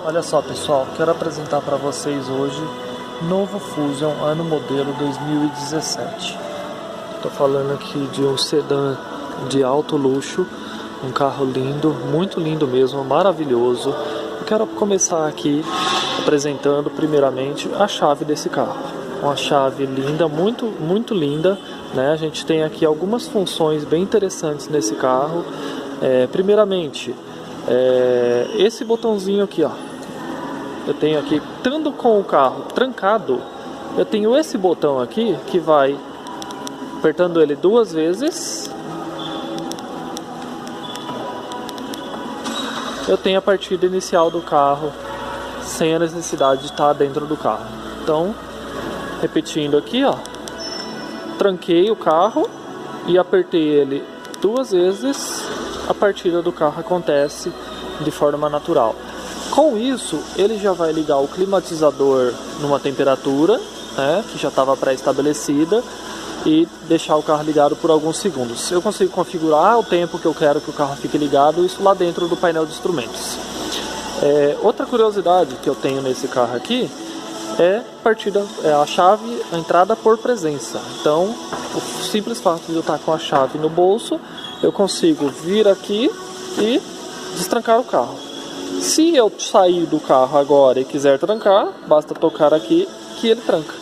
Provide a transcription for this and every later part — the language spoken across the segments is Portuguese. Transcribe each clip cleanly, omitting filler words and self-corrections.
Olha só, pessoal, quero apresentar para vocês hoje novo Fusion ano modelo 2017. Estou falando aqui de um sedã de alto luxo, um carro lindo, muito lindo mesmo, maravilhoso. Eu quero começar aqui apresentando primeiramente a chave desse carro. Uma chave linda, muito linda, né? A gente tem aqui algumas funções bem interessantes nesse carro. Primeiramente, esse botãozinho aqui, ó. Eu tenho aqui, estando com o carro trancado, eu tenho esse botão aqui que vai apertando ele 2 vezes. Eu tenho a partida inicial do carro sem a necessidade de estar dentro do carro. Então, repetindo aqui, ó, tranquei o carro e apertei ele 2 vezes, a partida do carro acontece de forma natural. Com isso, ele já vai ligar o climatizador numa temperatura, né, que já estava pré-estabelecida, e deixar o carro ligado por alguns segundos. Eu consigo configurar o tempo que eu quero que o carro fique ligado, isso lá dentro do painel de instrumentos. Outra curiosidade que eu tenho nesse carro aqui é a chave, a entrada por presença. Então, o simples fato de eu estar com a chave no bolso, eu consigo vir aqui e destrancar o carro. Se eu sair do carro agora e quiser trancar, basta tocar aqui que ele tranca.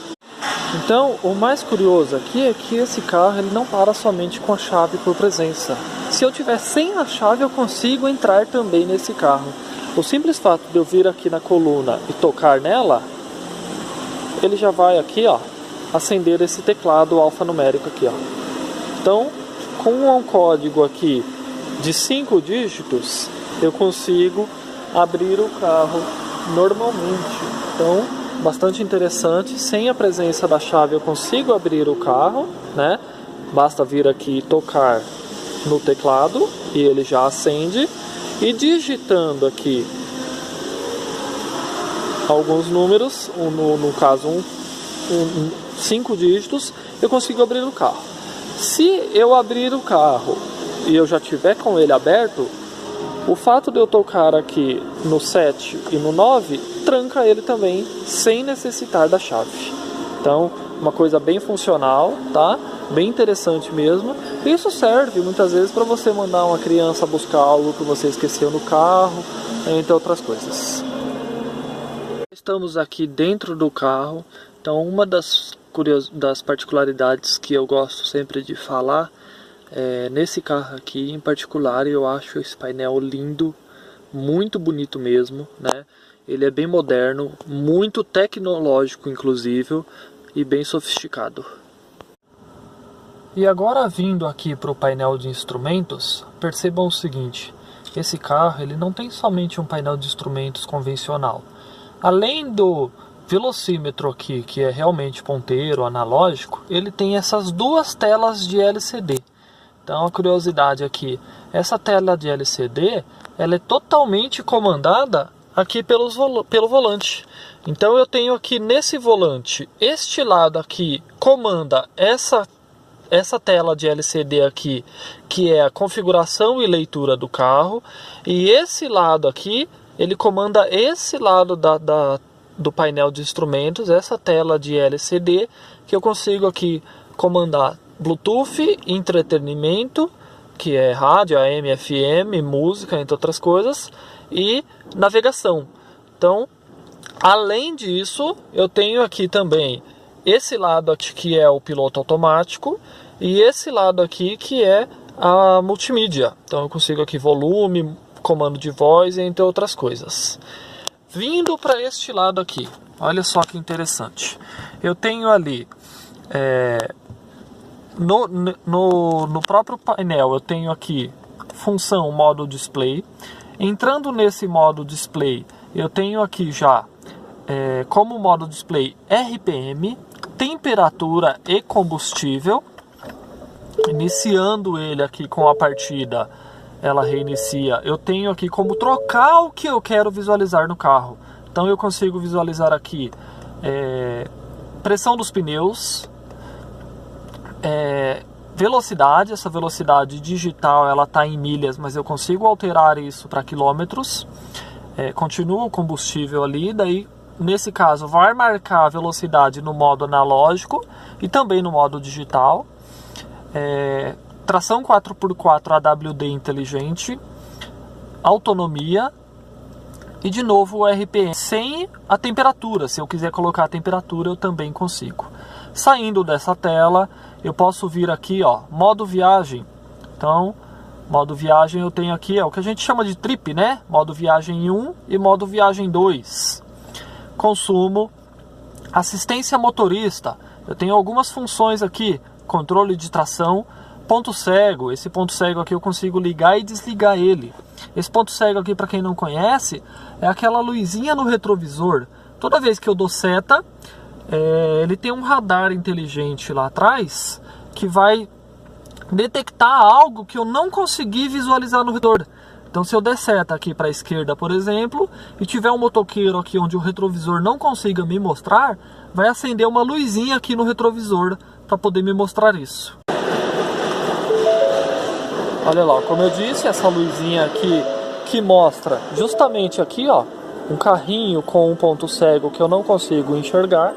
Então, o mais curioso aqui é que esse carro ele não para somente com a chave por presença. Se eu tiver sem a chave, eu consigo entrar também nesse carro. O simples fato de eu vir aqui na coluna e tocar nela, ele já vai aqui, ó, acender esse teclado alfanumérico aqui, ó. Então, com um código aqui de 5 dígitos, eu consigo abrir o carro normalmente. Então, bastante interessante. Sem a presença da chave eu consigo abrir o carro, né? Basta vir aqui e tocar no teclado e ele já acende. E digitando aqui alguns números, no caso 5 dígitos, eu consigo abrir o carro. Se eu abrir o carro e eu já tiver com ele aberto, o fato de eu tocar aqui no 7 e no 9, tranca ele também, sem necessitar da chave. Então, uma coisa bem funcional, tá? Bem interessante mesmo. Isso serve muitas vezes para você mandar uma criança buscar algo que você esqueceu no carro, entre outras coisas. Estamos aqui dentro do carro. Então, uma das particularidades que eu gosto sempre de falar nesse carro aqui em particular, eu acho esse painel lindo, muito bonito mesmo, né? Ele é bem moderno, muito tecnológico inclusive, e bem sofisticado. E agora, vindo aqui para o painel de instrumentos, percebam o seguinte: esse carro ele não tem somente um painel de instrumentos convencional. Além do velocímetro aqui, que é realmente ponteiro, analógico, ele tem essas 2 telas de LCD. Então, a curiosidade aqui, essa tela de LCD, ela é totalmente comandada aqui pelo volante. Então, eu tenho aqui nesse volante, este lado aqui comanda essa tela de LCD aqui, que é a configuração e leitura do carro. E esse lado aqui, ele comanda esse lado do painel de instrumentos, essa tela de LCD, que eu consigo aqui comandar Bluetooth, entretenimento, que é rádio, AM, FM, música, entre outras coisas, e navegação. Então, além disso, eu tenho aqui também esse lado aqui que é o piloto automático e esse lado aqui que é a multimídia. Então, eu consigo aqui volume, comando de voz, entre outras coisas. Vindo para este lado aqui, olha só que interessante. Eu tenho ali no próprio painel, eu tenho aqui função modo display. Entrando nesse modo display, eu tenho aqui já como modo display RPM, temperatura e combustível. Iniciando ele aqui com a partida, ela reinicia. Eu tenho aqui como trocar o que eu quero visualizar no carro. Então eu consigo visualizar aqui pressão dos pneus, velocidade. Essa velocidade digital ela está em milhas, mas eu consigo alterar isso para quilômetros. continua o combustível ali, daí nesse caso vai marcar a velocidade no modo analógico e também no modo digital. Tração 4x4 AWD inteligente, autonomia e de novo o RPM sem a temperatura. Se eu quiser colocar a temperatura, eu também consigo. Saindo dessa tela, eu posso vir aqui, ó, modo viagem. Então, modo viagem eu tenho aqui, o que a gente chama de trip, né? Modo viagem 1 e modo viagem 2. Consumo, assistência motorista. Eu tenho algumas funções aqui, controle de tração, ponto cego. Esse ponto cego aqui eu consigo ligar e desligar ele. Esse ponto cego aqui, para quem não conhece, é aquela luzinha no retrovisor. Toda vez que eu dou seta, ele tem um radar inteligente lá atrás que vai detectar algo que eu não consegui visualizar no retrovisor. Então, se eu der seta aqui para a esquerda, por exemplo, e tiver um motoqueiro aqui onde o retrovisor não consiga me mostrar, vai acender uma luzinha aqui no retrovisor para poder me mostrar isso. Olha lá, como eu disse, essa luzinha aqui que mostra justamente aqui, ó, um carrinho com um ponto cego que eu não consigo enxergar.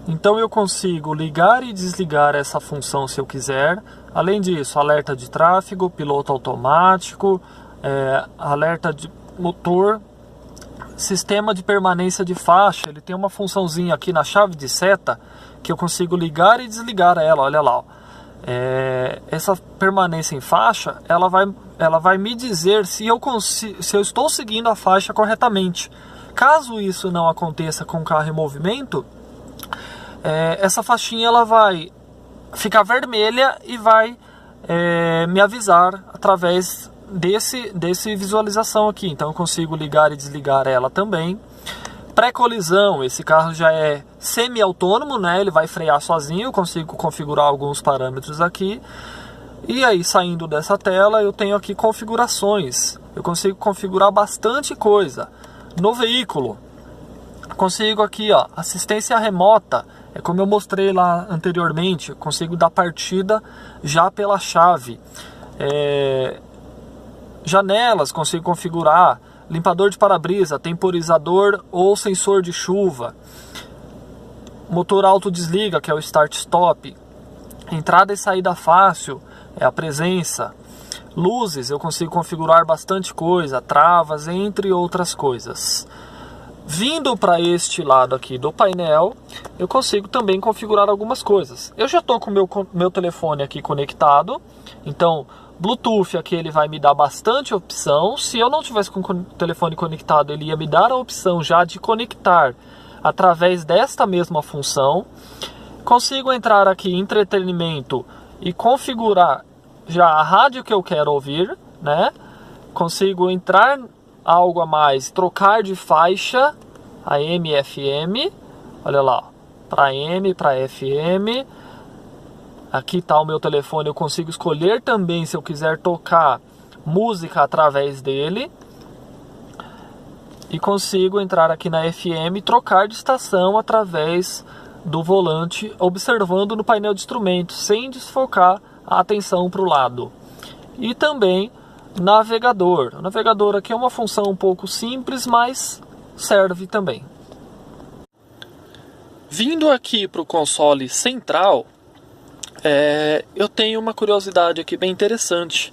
Então eu consigo ligar e desligar essa função se eu quiser. Além disso, alerta de tráfego, piloto automático, alerta de motor, sistema de permanência de faixa. Ele tem uma funçãozinha aqui na chave de seta que eu consigo ligar e desligar ela, olha lá, ó. Essa permanência em faixa, ela vai me dizer se eu estou seguindo a faixa corretamente. Caso isso não aconteça com o carro em movimento, essa faixinha ela vai ficar vermelha e vai me avisar através desse visualização aqui. Então eu consigo ligar e desligar ela também. Pré-colisão, esse carro já é semi-autônomo, né? Ele vai frear sozinho, eu consigo configurar alguns parâmetros aqui. E aí, saindo dessa tela, eu tenho aqui configurações. Eu consigo configurar bastante coisa. No veículo, consigo aqui, ó, assistência remota. É como eu mostrei lá anteriormente, eu consigo dar partida já pela chave. Janelas, consigo configurar. Limpador de para-brisa, temporizador ou sensor de chuva. Motor auto-desliga, que é o start-stop. Entrada e saída fácil, é a presença. Luzes, eu consigo configurar bastante coisa, travas, entre outras coisas. Vindo para este lado aqui do painel, eu consigo também configurar algumas coisas. Eu já estou com o meu telefone aqui conectado, então Bluetooth aqui ele vai me dar bastante opção. Se eu não tivesse com o telefone conectado, ele ia me dar a opção já de conectar através desta mesma função. Consigo entrar aqui em entretenimento e configurar já a rádio que eu quero ouvir, né? Consigo entrar algo a mais, trocar de faixa, AM e FM, olha lá, para AM, para FM. Aqui está o meu telefone, eu consigo escolher também se eu quiser tocar música através dele. E consigo entrar aqui na FM e trocar de estação através do volante, observando no painel de instrumentos, sem desfocar a atenção para o lado. E também navegador. O navegador aqui é uma função um pouco simples, mas serve também. Vindo aqui para o console central, eu tenho uma curiosidade aqui bem interessante.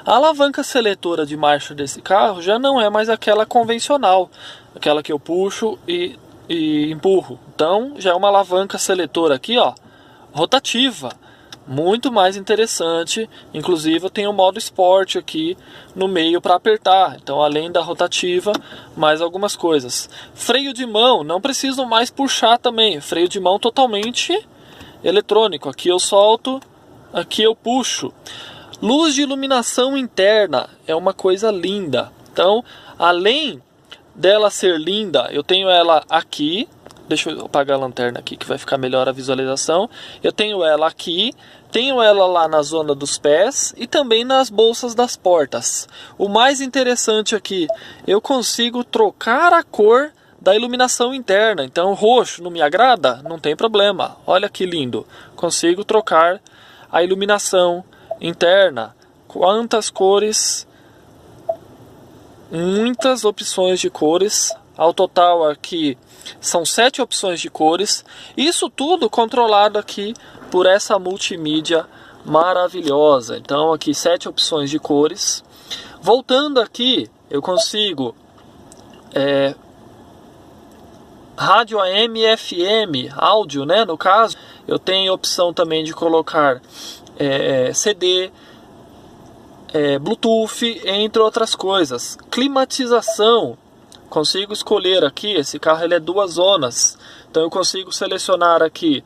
A alavanca seletora de marcha desse carro já não é mais aquela convencional, aquela que eu puxo e empurro. Então já é uma alavanca seletora aqui, ó, rotativa, muito mais interessante. Inclusive eu tenho o modo Sport aqui no meio para apertar. Então, além da rotativa, mais algumas coisas. Freio de mão, não preciso mais puxar também. Freio de mão totalmente eletrônico. Aqui eu solto, aqui eu puxo. Luz de iluminação interna é uma coisa linda. Então, além dela ser linda, eu tenho ela aqui. Deixa eu apagar a lanterna aqui que vai ficar melhor a visualização. Eu tenho ela aqui, tenho ela lá na zona dos pés e também nas bolsas das portas. O mais interessante aqui, eu consigo trocar a cor da iluminação interna. Então, roxo não me agrada? Não tem problema. Olha que lindo. Consigo trocar a iluminação interna. Quantas cores muitas opções de cores. Ao total aqui são 7 opções de cores. Isso tudo controlado aqui por essa multimídia maravilhosa. Então aqui 7 opções de cores. Voltando aqui, eu consigo rádio AM e FM, áudio, né? No caso, eu tenho a opção também de colocar CD, Bluetooth, entre outras coisas. Climatização, consigo escolher aqui, esse carro ele é 2 zonas, então eu consigo selecionar aqui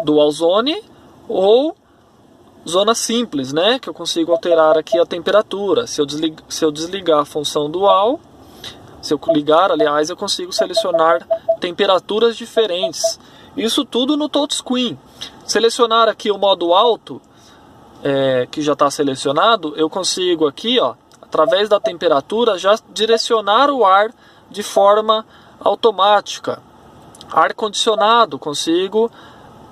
Dual Zone ou zona simples, né? Que eu consigo alterar aqui a temperatura. Se eu desligar a função dual, se eu ligar, aliás, eu consigo selecionar temperaturas diferentes. Isso tudo no touchscreen. Selecionar aqui o modo alto, que já está selecionado, eu consigo aqui, ó, através da temperatura, já direcionar o ar de forma automática. Ar condicionado, consigo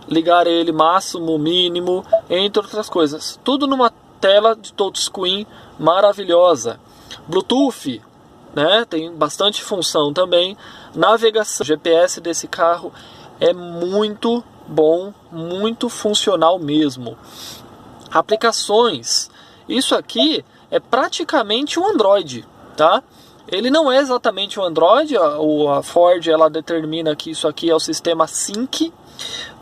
ligar ele máximo, mínimo, entre outras coisas. Tudo numa tela de touchscreen maravilhosa. Bluetooth, né, tem bastante função também. Navegação, o GPS desse carro é muito bom, muito funcional mesmo. Aplicações, isso aqui é praticamente um Android, tá? Ele não é exatamente um Android, a Ford ela determina que isso aqui é o sistema Sync.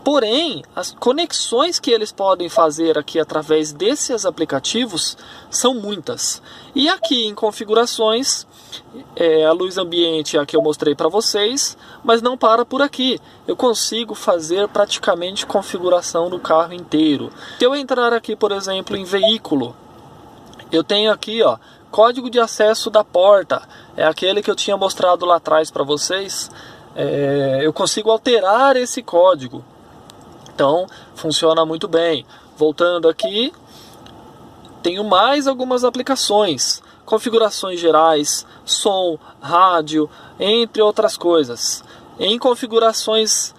Porém, as conexões que eles podem fazer aqui através desses aplicativos são muitas. E aqui em configurações, a luz ambiente é a que eu mostrei para vocês, mas não para por aqui. Eu consigo fazer praticamente configuração do carro inteiro. Se eu entrar aqui, por exemplo, em veículo, eu tenho aqui, ó, código de acesso da porta. É aquele que eu tinha mostrado lá atrás para vocês. Eu consigo alterar esse código. Então, funciona muito bem. Voltando aqui, tenho mais algumas aplicações. Configurações gerais, som, rádio, entre outras coisas. Em configurações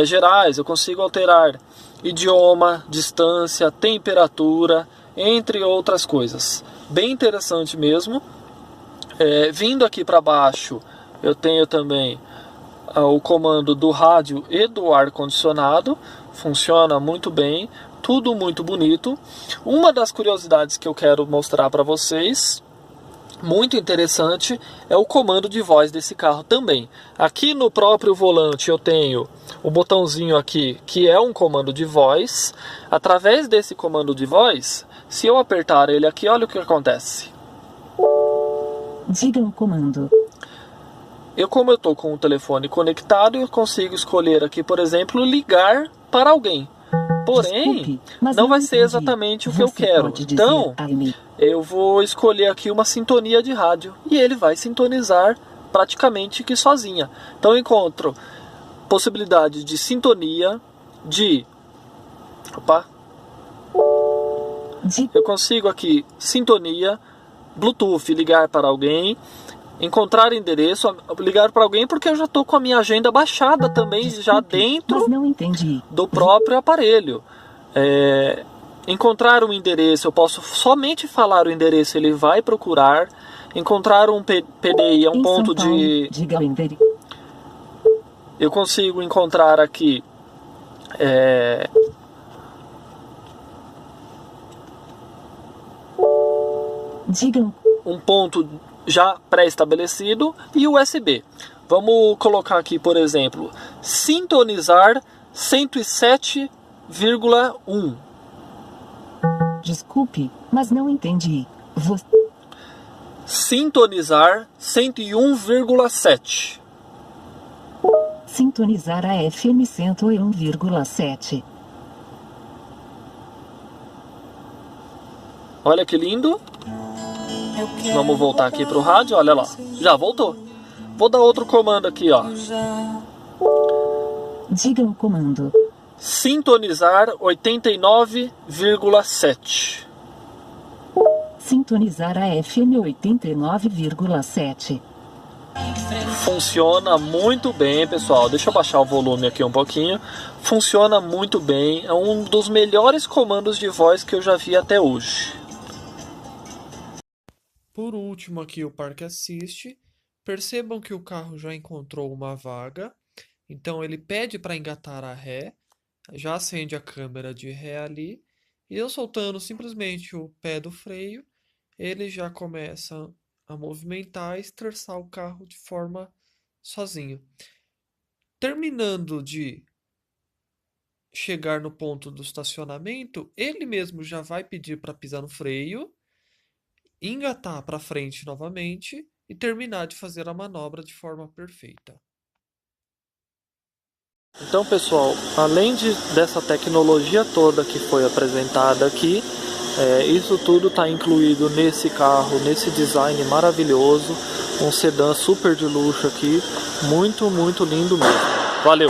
gerais, eu consigo alterar idioma, distância, temperatura, entre outras coisas. Bem interessante mesmo. Vindo aqui para baixo, eu tenho também o comando do rádio e do ar-condicionado. Funciona muito bem, tudo muito bonito. Uma das curiosidades que eu quero mostrar para vocês, muito interessante, é o comando de voz desse carro também. Aqui no próprio volante eu tenho o botãozinho aqui, que é um comando de voz. Através desse comando de voz, se eu apertar ele aqui, olha o que acontece. Diga um comando. Como eu estou com o telefone conectado, eu consigo escolher aqui, por exemplo, ligar para alguém. Porém, desculpe, não vai ser exatamente o que eu quero. Então, eu vou escolher aqui uma sintonia de rádio e ele vai sintonizar praticamente que sozinha. Então, eu encontro possibilidade de sintonia, eu consigo aqui sintonia, Bluetooth, ligar para alguém, encontrar endereço, ligar para alguém, porque eu já estou com a minha agenda baixada também, já dentro do próprio aparelho. Encontrar um endereço, eu posso somente falar o endereço, ele vai procurar. Encontrar um PDI, é um ponto de... Eu consigo encontrar aqui um ponto já pré-estabelecido e USB. Vamos colocar aqui, por exemplo, sintonizar 107,1. Desculpe, mas não entendi. Sintonizar 101,7. Sintonizar a FM 101,7. Olha que lindo. Vamos voltar aqui para o rádio, olha lá. Já voltou. Vou dar outro comando aqui, ó. Diga um comando. Sintonizar 89,7. Sintonizar a FM 89,7. Funciona muito bem, pessoal. Deixa eu baixar o volume aqui um pouquinho. Funciona muito bem. É um dos melhores comandos de voz que eu já vi até hoje. Por último, aqui o Parque Assist. Percebam que o carro já encontrou uma vaga, então ele pede para engatar a ré, já acende a câmera de ré ali, e eu soltando simplesmente o pé do freio, ele já começa a movimentar e estressar o carro de forma sozinho. Terminando de chegar no ponto do estacionamento, ele mesmo já vai pedir para pisar no freio, engatar para frente novamente e terminar de fazer a manobra de forma perfeita. Então, pessoal, além dessa tecnologia toda que foi apresentada aqui, isso tudo está incluído nesse carro, nesse design maravilhoso, um sedã super de luxo aqui, muito, muito lindo mesmo. Valeu!